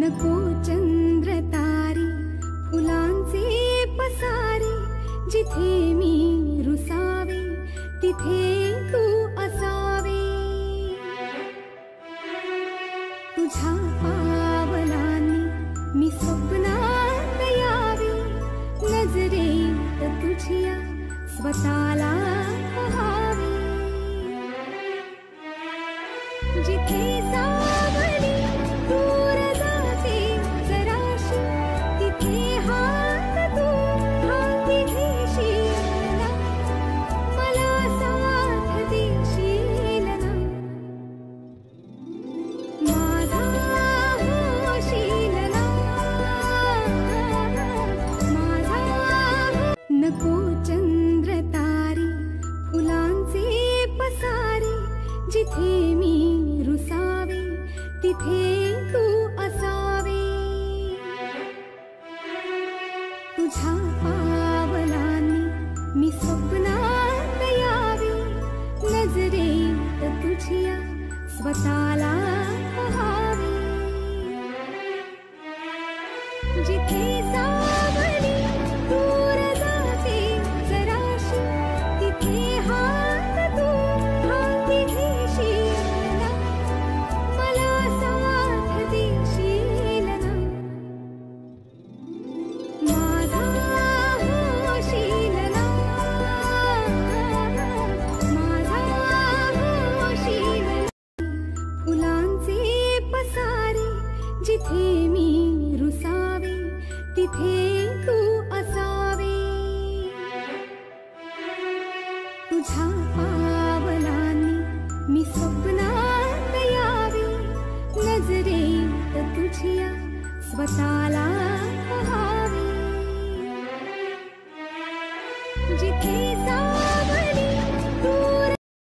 नको चंद्र तारे फुलांचे पसारे, जिथे मी रुसावे तिथे तू असावे। तुझ्या पावलांनी मी स्वप्नात यावे, नजरेत तुझ्या स्वतःला पहावे। जिथे सावली दूर जाते जराशी, तिथे हात तू हाती घेशील ना, मला साथ देशील ना। माझा होशील ना, माझा नको चंद्र तारे फुलांचे पसारे, जिथे मी रुसावे तिथे तू असावे। तुझ्या पावलांनी मी स्वप्नात यावे, नजरेत तुझ्या स्वतःला पहावे। जिथे सावली दूर जाते जराशी, तिथे हात तू हाती घेशील ना, मला साथ देशील ना। माझा होशील ना, माझा होशील ना। फुलांचे पसारे, जिथे मी रुसावे तिथे तू असावे। तुझ्या पावलांनी मी स्वप्नात यावे, नजरेत तुझ्या स्वतःला